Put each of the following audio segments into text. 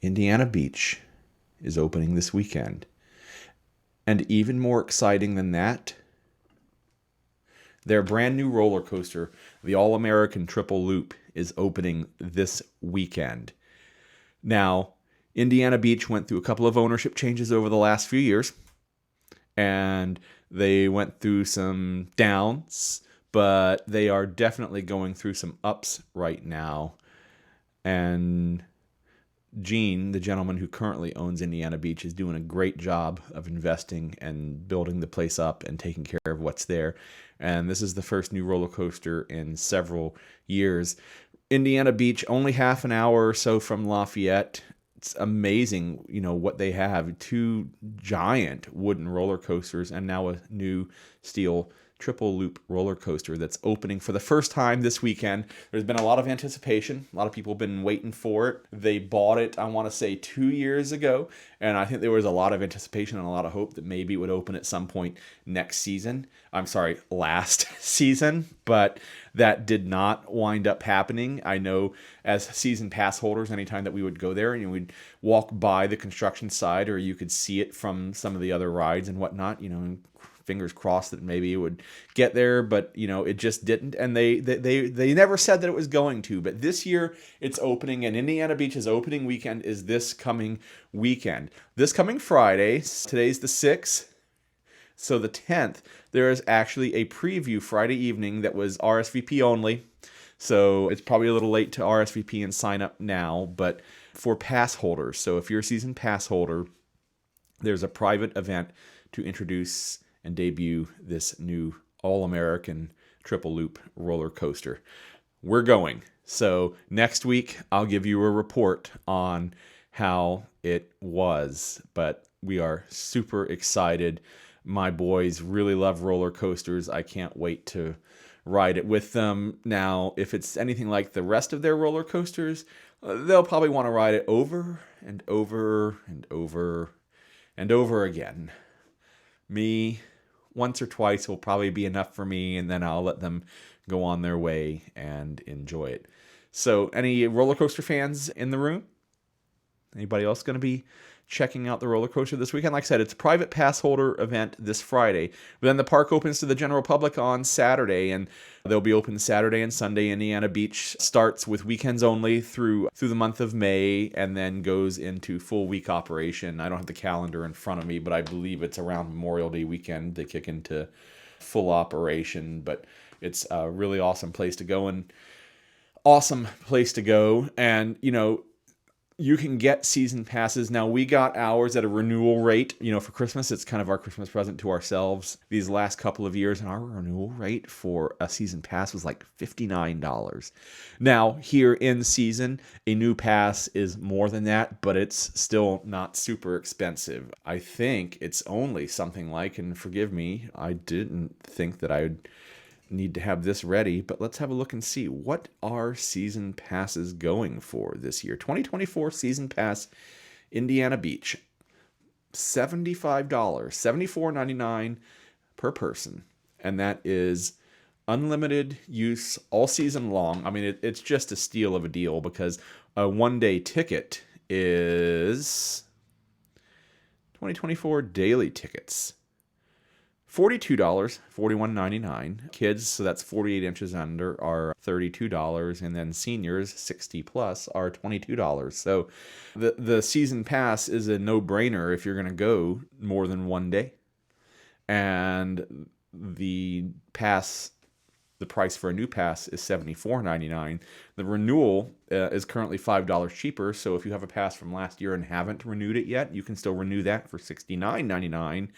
Indiana Beach is opening this weekend. And even more exciting than that, their brand new roller coaster, the All American Triple Loop, is opening this weekend. Now, Indiana Beach went through a couple of ownership changes over the last few years, and they went through some downs, but they are definitely going through some ups right now. And Gene, the gentleman who currently owns Indiana Beach, is doing a great job of investing and building the place up and taking care of what's there. And this is the first new roller coaster in several years. Indiana Beach, only half an hour or so from Lafayette. It's amazing, what they have. 2 giant wooden roller coasters and now a new steel triple loop roller coaster that's opening for the first time this weekend. There's been a lot of anticipation. A lot of people have been waiting for it. They bought it, I want to say 2 years ago, and I think there was a lot of anticipation and a lot of hope that maybe it would open at some point next season. I'm sorry, last season, but that did not wind up happening. I know as season pass holders, anytime that we would go there and we'd walk by the construction site, or you could see it from some of the other rides and whatnot, fingers crossed that maybe it would get there, but it just didn't. And they never said that it was going to. But this year it's opening, and Indiana Beach's opening weekend is this coming weekend. This coming Friday, today's the 6th, so the 10th, there is actually a preview Friday evening that was RSVP only. So it's probably a little late to RSVP and sign up now, but for pass holders. So if you're a season pass holder, there's a private event to introduce and debut this new All-American Triple Loop roller coaster. We're going. So next week, I'll give you a report on how it was. But we are super excited. My boys really love roller coasters. I can't wait to ride it with them. Now, if it's anything like the rest of their roller coasters, they'll probably want to ride it over and over and over and over again. Me, once or twice will probably be enough for me, and then I'll let them go on their way and enjoy it. So, any roller coaster fans in the room? Anybody else going to be checking out the roller coaster this weekend? Like I said, it's a private pass holder event this Friday. But then the park opens to the general public on Saturday, and they'll be open Saturday and Sunday. Indiana Beach starts with weekends only through the month of May, and then goes into full week operation. I don't have the calendar in front of me, but I believe it's around Memorial Day weekend they kick into full operation. But it's a really awesome place to go, and you can get season passes. Now, we got ours at a renewal rate, for Christmas. It's kind of our Christmas present to ourselves these last couple of years. And our renewal rate for a season pass was like $59. Now, here in season, a new pass is more than that, but it's still not super expensive. I think it's only something like, and forgive me, I didn't think that I would need to have this ready, but let's have a look and see what are season passes going for this year. 2024 season pass, Indiana Beach, $75, $74.99 per person, and that is unlimited use all season long. I mean, it's just a steal of a deal, because a one-day ticket is 2024 daily tickets, $42, $41.99. Kids, so that's 48 inches under, are $32, and then seniors, 60 plus, are $22. So the season pass is a no-brainer if you're going to go more than one day. And the price for a new pass is $74.99. The renewal is currently $5 cheaper, so if you have a pass from last year and haven't renewed it yet, you can still renew that for $69.99.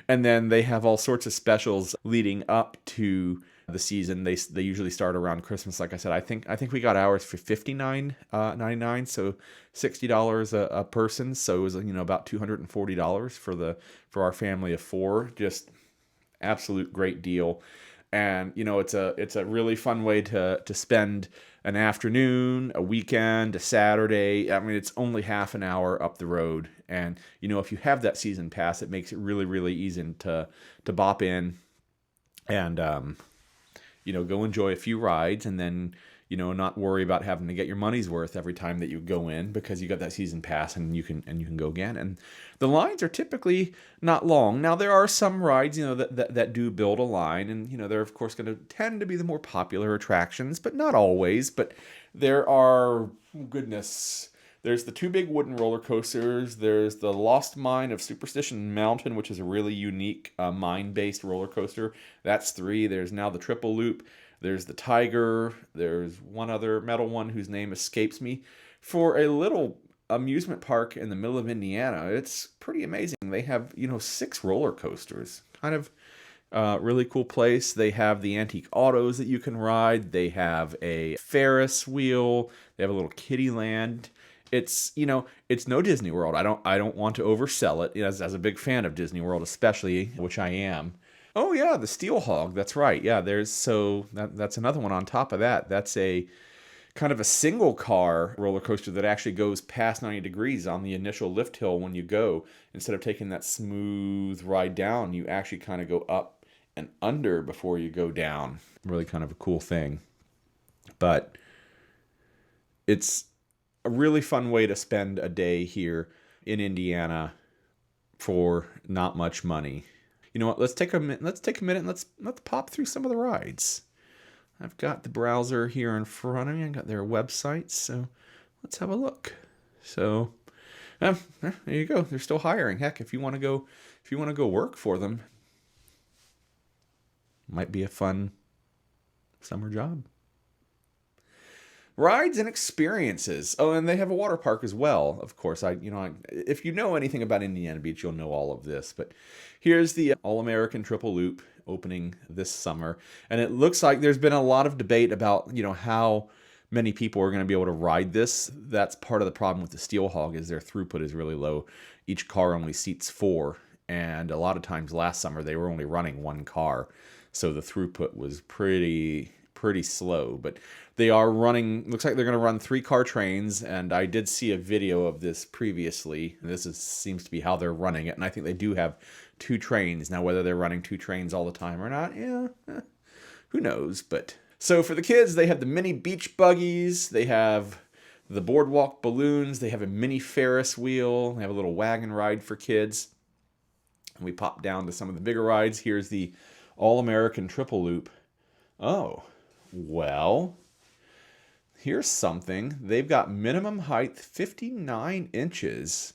And then they have all sorts of specials leading up to the season. They usually start around Christmas. Like I said, I think we got ours for $59.99, so $60 a person. So it was about $240 for our family of 4. Just absolute great deal. And it's a really fun way to spend an afternoon, a weekend, a Saturday. I mean, it's only half an hour up the road, and if you have that season pass, it makes it really, really easy to bop in and go enjoy a few rides, and then not worry about having to get your money's worth every time that you go in, because you got that season pass and you can go again. And the lines are typically not long. Now there are some rides, that do build a line, and they're of course going to tend to be the more popular attractions, but not always. But there are, goodness, there's the two big wooden roller coasters. There's the Lost Mine of Superstition Mountain, which is a really unique mine-based roller coaster. That's 3. There's now the Triple Loop. There's the Tiger. There's one other metal one whose name escapes me. For a little amusement park in the middle of Indiana, it's pretty amazing. They have, 6 roller coasters. Kind of really cool place. They have the antique autos that you can ride. They have a Ferris wheel. They have a little kiddie land. It's, it's no Disney World. I don't want to oversell it, as a big fan of Disney World especially, which I am. Oh yeah, the Steel Hog. That's right. Yeah, that's another one on top of that. That's a kind of a single car roller coaster that actually goes past 90 degrees on the initial lift hill when you go. Instead of taking that smooth ride down, you actually kind of go up and under before you go down. Really kind of a cool thing. But it's a really fun way to spend a day here in Indiana for not much money. You know what? Let's take a minute. And let's pop through some of the rides. I've got the browser here in front of me. I got their websites, so let's have a look. So, there you go. They're still hiring. Heck, if you want to go work for them, might be a fun summer job. Rides and experiences. Oh, and they have a water park as well. Of course, if you know anything about Indiana Beach, you'll know all of this. But here's the All-American Triple Loop opening this summer, and it looks like there's been a lot of debate about how many people are going to be able to ride this. That's part of the problem with the Steel Hog, is their throughput is really low. Each car only seats 4, and a lot of times last summer they were only running 1 car, so the throughput was pretty slow. But they are running, looks like they're going to run 3 car trains, and I did see a video of this previously. Seems to be how they're running it, and I think they do have 2 trains. Now, whether they're running 2 trains all the time or not, who knows. But so for the kids, they have the mini beach buggies, they have the boardwalk balloons, they have a mini Ferris wheel, they have a little wagon ride for kids. And we pop down to some of the bigger rides. Here's the All-American Triple Loop. Oh, well, here's something. They've got minimum height 59 inches.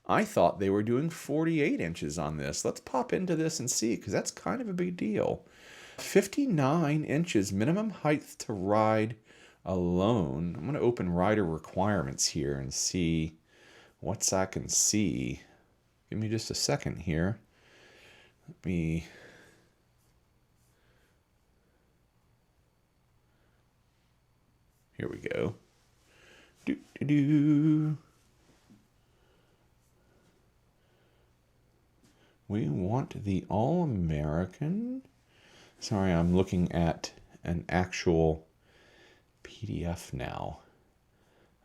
I thought they were doing 48 inches on this. Let's pop into this and see, because that's kind of a big deal. 59 inches minimum height to ride alone. I'm going to open rider requirements here and see what I can see. Give me just a second here. Here we go. We want the All-American. Sorry, I'm looking at an actual PDF now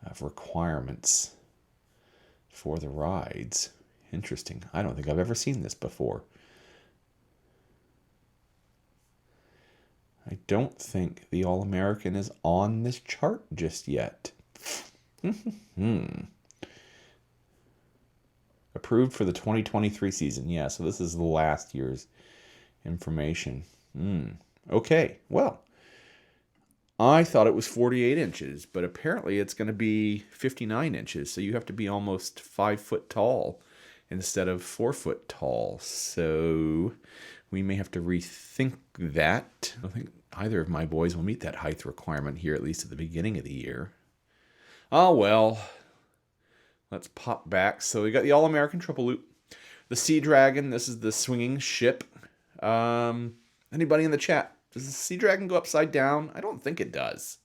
of requirements for the rides. Interesting. I don't think I've ever seen this before. I don't think the All-American is on this chart just yet. Approved for the 2023 season. Yeah, so this is the last year's information. Okay, well, I thought it was 48 inches, but apparently it's going to be 59 inches. So you have to be almost 5 foot tall instead of 4 foot tall. So we may have to rethink that. I don't think either of my boys will meet that height requirement here, at least at the beginning of the year. Oh, well, let's pop back. So we got the All-American Triple Loop. The Sea Dragon, this is the swinging ship. Anybody in the chat, does the Sea Dragon go upside down? I don't think it does.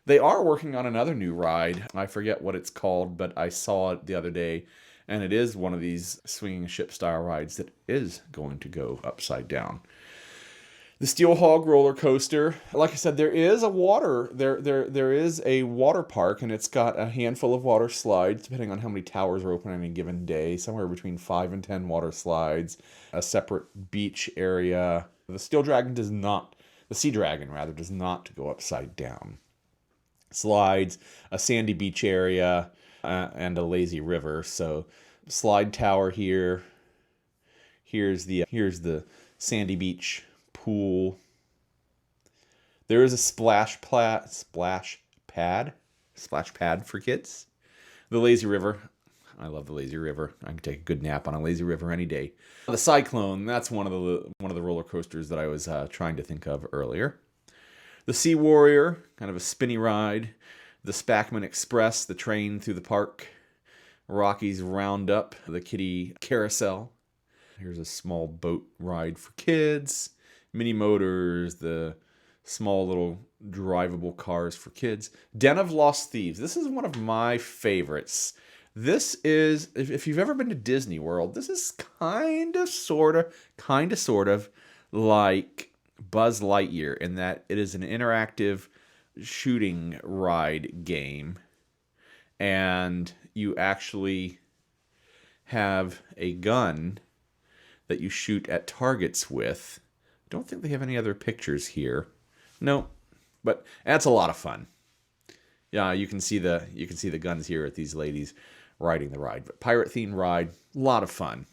They are working on another new ride. I forget what it's called, but I saw it the other day, and it is one of these swinging ship style rides that is going to go upside down. The Steel Hog roller coaster, like I said, there is a water park, and it's got a handful of water slides, depending on how many towers are open on any given day, somewhere between 5 and 10 water slides, a separate beach area. The Steel Dragon does not The Sea Dragon, rather, does not go upside down. Slides, a sandy beach area, and a lazy river. So slide tower here. Here's the sandy beach pool. There is a splash pad for kids. The lazy river. I love the lazy river. I can take a good nap on a lazy river any day. The Cyclone, that's one of the roller coasters that I was trying to think of earlier. The Sea Warrior, kind of a spinny ride. The Spackman Express, the train through the park. Rocky's Roundup, the kiddie carousel. Here's a small boat ride for kids. Mini Motors, the small little drivable cars for kids. Den of Lost Thieves. This is one of my favorites. This is, if you've ever been to Disney World, this is kind of, sort of like Buzz Lightyear in that it is an interactive shooting ride game. And you actually have a gun that you shoot at targets with. I don't think they have any other pictures here. No, but that's a lot of fun. Yeah, you can see the guns here at these ladies riding the ride. But pirate themed ride, a lot of fun.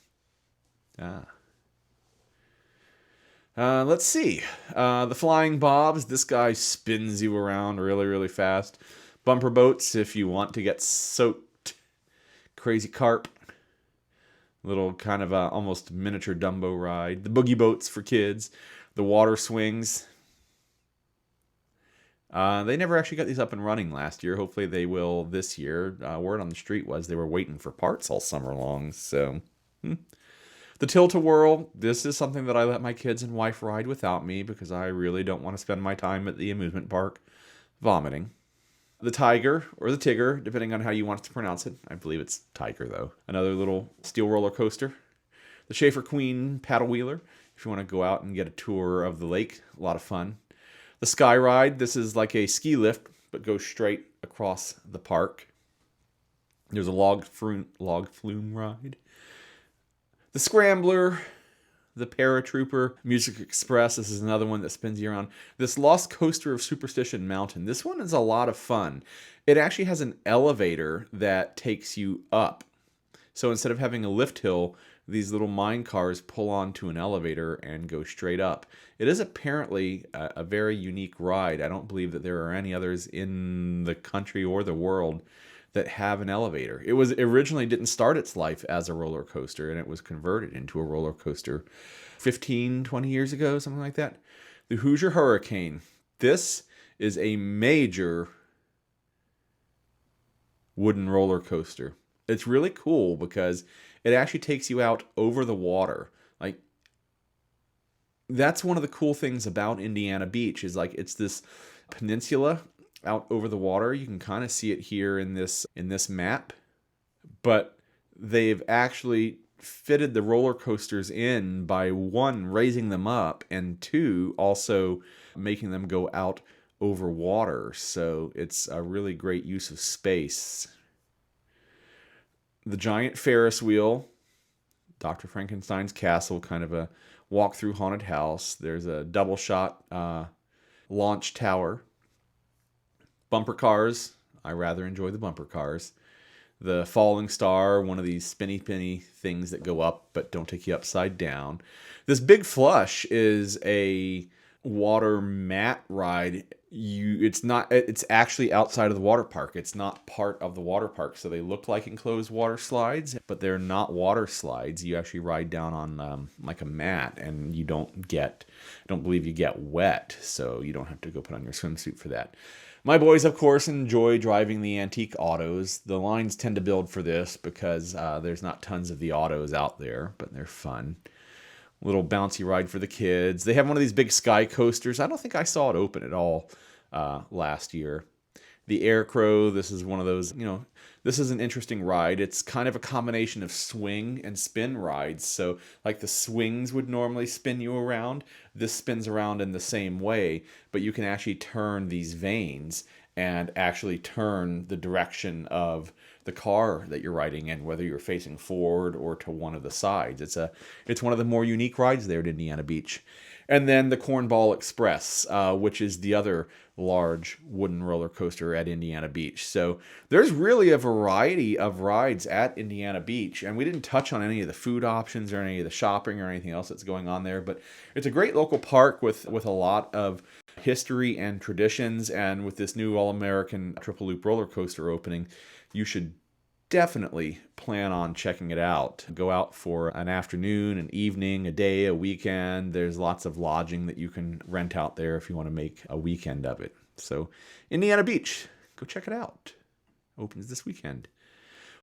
Let's see. The Flying Bobs. This guy spins you around really, really fast. Bumper boats if you want to get soaked. Crazy Carp. Little kind of almost miniature Dumbo ride. The Boogie Boats for kids. The water swings. They never actually got these up and running last year. Hopefully they will this year. Word on the street was they were waiting for parts all summer long. So, The Tilt-A-Whirl. This is something that I let my kids and wife ride without me because I really don't want to spend my time at the amusement park vomiting. The Tiger, or the Tigger, depending on how you want to pronounce it. I believe it's Tiger, though. Another little steel roller coaster. The Schaefer Queen Paddle Wheeler, if you want to go out and get a tour of the lake. A lot of fun. The Sky Ride. This is like a ski lift, but goes straight across the park. There's a log flume ride. The Scrambler. The Paratrooper, Music Express. This is another one that spins you around. This Lost Coaster of Superstition Mountain. This one is a lot of fun. It actually has an elevator that takes you up. So instead of having a lift hill, these little mine cars pull onto an elevator and go straight up. It is apparently a very unique ride. I don't believe that there are any others in the country or the world that have an elevator. It originally didn't start its life as a roller coaster, and it was converted into a roller coaster 15, 20 years ago, something like that. The Hoosier Hurricane. This is a major wooden roller coaster. It's really cool because it actually takes you out over the water. Like, that's one of the cool things about Indiana Beach is like it's this peninsula out over the water. You can kind of see it here in this map, but they've actually fitted the roller coasters in by one, raising them up, and two, also making them go out over water. So it's a really great use of space. The Giant Ferris Wheel, Dr. Frankenstein's Castle, kind of a walk through haunted house. There's a double shot launch tower. Bumper cars. I rather enjoy the bumper cars. The Falling Star, one of these spinny things that go up but don't take you upside down. This Big Flush is a water mat ride. It's actually outside of the water park. It's not part of the water park. So they look like enclosed water slides, but they're not water slides. You actually ride down on like a mat, and I don't believe you get wet, so you don't have to go put on your swimsuit for that. My boys, of course, enjoy driving the antique autos. The lines tend to build for this because there's not tons of the autos out there, but they're fun. Little bouncy ride for the kids. They have one of these big sky coasters. I don't think I saw it open at all last year. The Air Crow, this is one of those, this is an interesting ride. It's kind of a combination of swing and spin rides. So like the swings would normally spin you around, this spins around in the same way, but you can actually turn these vanes and actually turn the direction of the car that you're riding in, whether you're facing forward or to one of the sides. It's one of the more unique rides there at Indiana Beach. And then the Cornball Express, which is the other large wooden roller coaster at Indiana Beach. So there's really a variety of rides at Indiana Beach. And we didn't touch on any of the food options or any of the shopping or anything else that's going on there. But it's a great local park with a lot of history and traditions. And with this new All-American Triple Loop roller coaster opening, you should definitely plan on checking it out. Go out for an afternoon, an evening, a day, a weekend. There's lots of lodging that you can rent out there if you want to make a weekend of it. So, Indiana Beach, go check it out. Opens this weekend.